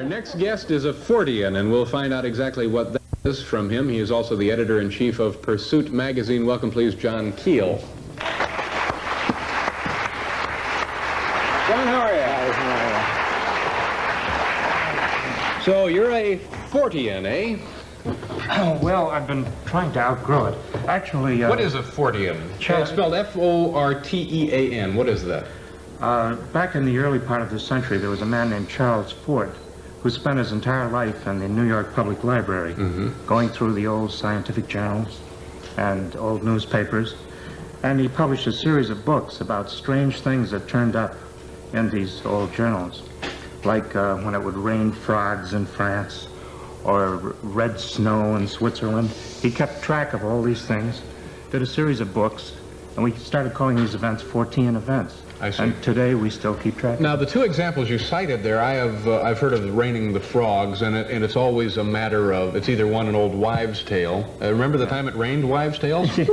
Our next guest is a Fortean, and we'll find out exactly what that is from him. He is also the editor-in-chief of Pursuit magazine. Welcome, please, John Keel. John, how are you? So you're a Fortean, eh? Oh, well, I've been trying to outgrow it. Actually, what is a Fortean? It's spelled F-O-R-T-E-A-N. What is that? Back in the early part of the century, there was a man named Charles Fort who spent his entire life in the New York Public Library, going through the old scientific journals and old newspapers, and he published a series of books about strange things that turned up in these old journals, like when it would rain frogs in France, or red snow in Switzerland. He kept track of all these things, did a series of books, and we started calling these events Fortean events. I see. And today we still keep track. Now, the two examples you cited there, I've heard of raining the frogs, and it's always a matter of, it's either one, an old wives' tale. Remember the time it rained wives' tales? Yes.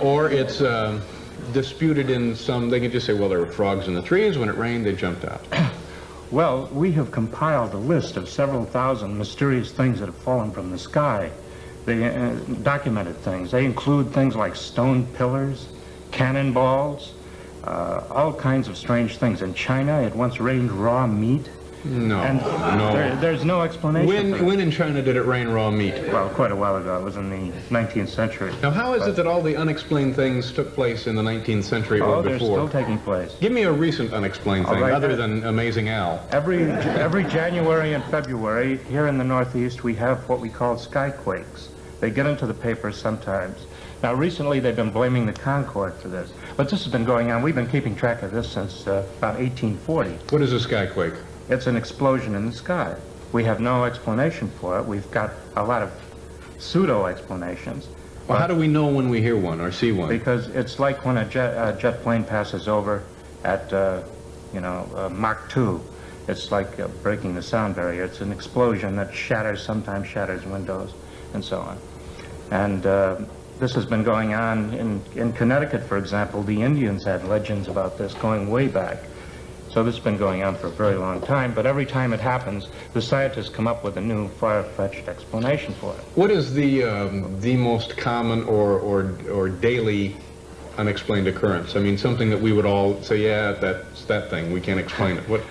Or it's disputed in some, they can just say, well, there were frogs in the trees. When it rained, they jumped out. Well, we have compiled a list of several thousand mysterious things that have fallen from the sky. They documented things. They include things like stone pillars, cannonballs, all kinds of strange things. In China, it once rained raw meat. No, and no. There's no explanation. When in China did it rain raw meat? Well, quite a while ago. It was in the 19th century. Now, how is it that all the unexplained things took place in the 19th century or before? They're still taking place. Give me a recent unexplained thing, other than Amazing Al. Every January and February, here in the Northeast, we have what we call skyquakes. They get into the papers sometimes. Now, recently, they've been blaming the Concorde for this. But this has been going on. We've been keeping track of this since about 1840. What is a skyquake? It's an explosion in the sky. We have no explanation for it. We've got a lot of pseudo-explanations. Well, how do we know when we hear one or see one? Because it's like when a jet plane passes over at, Mach 2. It's like breaking the sound barrier. It's an explosion that sometimes shatters windows, and so on. And this has been going on in Connecticut, for example. The Indians had legends about this going way back. So this has been going on for a very long time, but every time it happens, the scientists come up with a new far-fetched explanation for it. What is the most common or daily unexplained occurrence? I mean, something that we would all say, yeah, that's that thing. We can't explain it. What?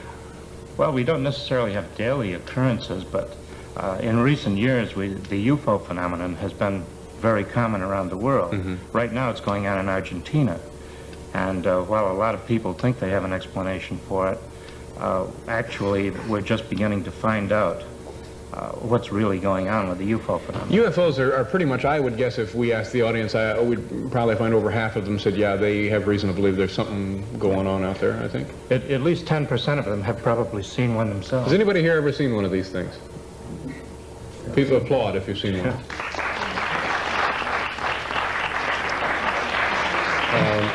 Well, we don't necessarily have daily occurrences, but in recent years, the UFO phenomenon has been very common around the world. Right now, it's going on in Argentina. And while a lot of people think they have an explanation for it, actually, we're just beginning to find out what's really going on with the UFO phenomenon. UFOs are pretty much, I would guess, if we asked the audience, we'd probably find over half of them said, yeah, they have reason to believe there's something going on out there, I think. At least 10% of them have probably seen one themselves. Has anybody here ever seen one of these things? People applaud if you've seen one.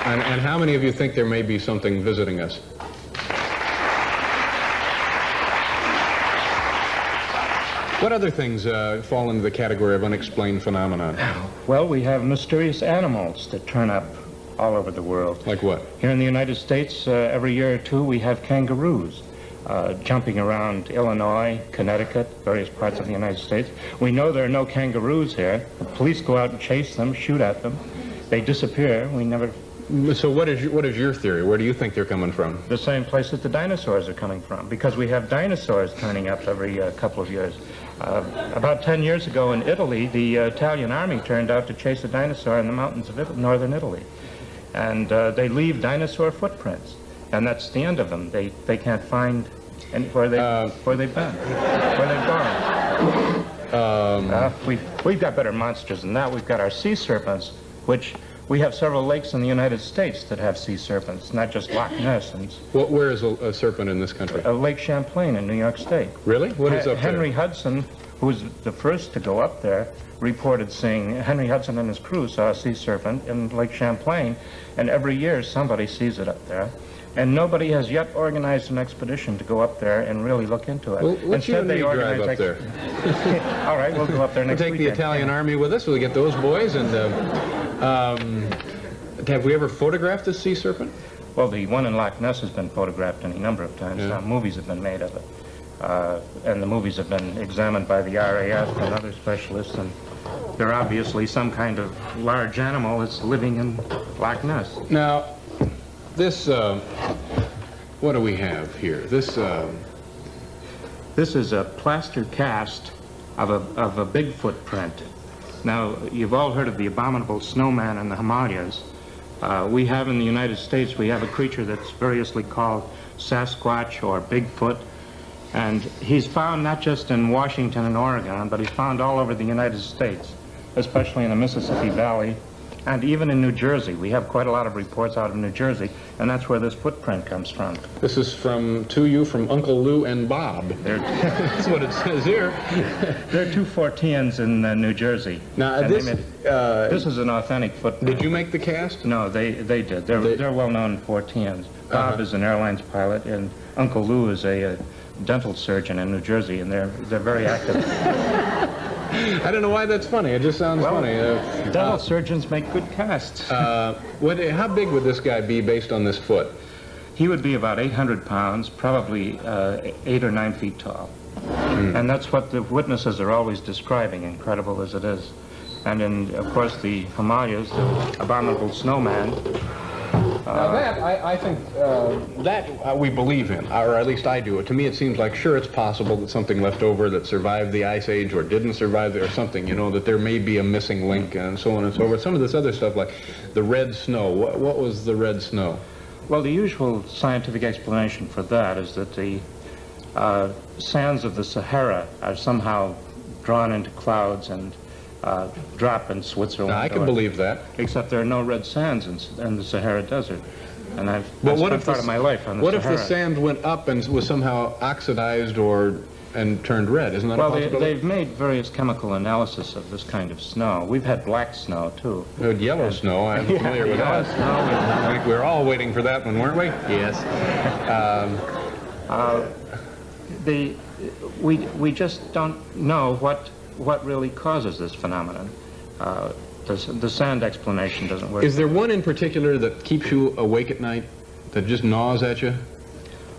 And how many of you think there may be something visiting us? What other things fall into the category of unexplained phenomenon? Well, we have mysterious animals that turn up all over the world. Like what? Here in the United States, every year or two, we have kangaroos jumping around Illinois, Connecticut, various parts of the United States. We know there are no kangaroos here. The police go out and chase them, shoot at them. They disappear. We never... So what is your theory? Where do you think they're coming from? The same place that the dinosaurs are coming from, because we have dinosaurs turning up every couple of years. About 10 years ago in Italy, the Italian army turned out to chase a dinosaur in the mountains of northern Italy. And they leave dinosaur footprints, and that's the end of them. They can't find where they've been, where they've gone. We've got better monsters than that. We've got our sea serpents, which... We have several lakes in the United States that have sea serpents, not just Loch Ness. Where is a serpent in this country? Lake Champlain in New York State. Really? What is up there? Henry Hudson, who was the first to go up there, reported seeing, Henry Hudson and his crew saw a sea serpent in Lake Champlain, and every year somebody sees it up there. And nobody has yet organized an expedition to go up there and really look into it. Well, let's you and me drive up there. All right, we'll go up there next week. We'll take the Italian army with us. We'll get those boys. And have we ever photographed this sea serpent? Well, the one in Loch Ness has been photographed any number of times. Yeah. Movies have been made of it. And the movies have been examined by the RAF and other specialists, and they're obviously some kind of large animal that's living in Loch Ness. Now, this, what do we have here? This is a plaster cast of a Bigfoot print. Now, you've all heard of the abominable snowman in the Himalayas. We have in the United States, we have a creature that's variously called Sasquatch or Bigfoot. And he's found not just in Washington and Oregon, but he's found all over the United States, especially in the Mississippi Valley, and even in New Jersey. We have quite a lot of reports out of New Jersey, and that's where this footprint comes from. This is from Uncle Lou and Bob. That's what it says here. There are two Forteans in New Jersey. Now, this is an authentic footprint. Did you make the cast? No, they did. They're well-known Forteans. Bob is an airlines pilot, and Uncle Lou is a dental surgeon in New Jersey, and they're very active. I don't know why that's funny. It just sounds funny. Dental surgeons make good casts. How big would this guy be based on this foot? He would be about 800 pounds, probably 8 or 9 feet tall. And that's what the witnesses are always describing, incredible as it is. And in, of course, the Himalayas, the abominable snowman. Now that, I think, that we believe in, or at least I do. To me, it seems like, sure, it's possible that something left over that survived the Ice Age or didn't survive it or something, you know, that there may be a missing link and so on and so forth. Some of this other stuff, like the red snow. What was the red snow? Well, the usual scientific explanation for that is that the sands of the Sahara are somehow drawn into clouds and drop in Switzerland. Now, I can believe that. Except there are no red sands in the Sahara Desert. And I've spent part of my life on the Sahara. What if the sand went up and was somehow oxidized and turned red? Isn't that a possibility? They've made various chemical analysis of this kind of snow. We've had black snow, too. Yellow snow, I'm familiar with that. I think we were all waiting for that one, weren't we? Yes. We just don't know what really causes this phenomenon. The sand explanation doesn't work. Is there one in particular that keeps you awake at night, that just gnaws at you?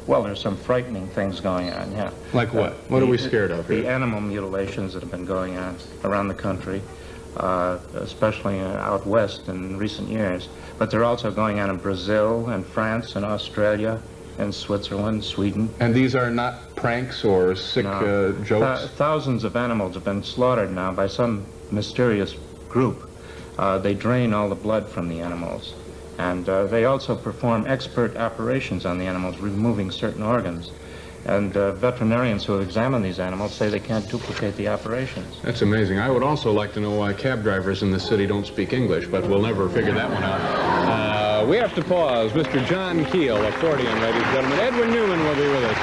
Well, there's some frightening things going on, yeah. Like what? What are we scared of here? The animal mutilations that have been going on around the country, especially out west in recent years. But they're also going on in Brazil and France and Australia and Switzerland, Sweden. And these are not pranks or sick jokes? Thousands of animals have been slaughtered now by some mysterious group. They drain all the blood from the animals. And they also perform expert operations on the animals, removing certain organs. And veterinarians who have examined these animals say they can't duplicate the operations. That's amazing. I would also like to know why cab drivers in this city don't speak English, but we'll never figure that one out. We have to pause. Mr. John Keel, accordion, ladies and gentlemen. Edwin Newman will be with us.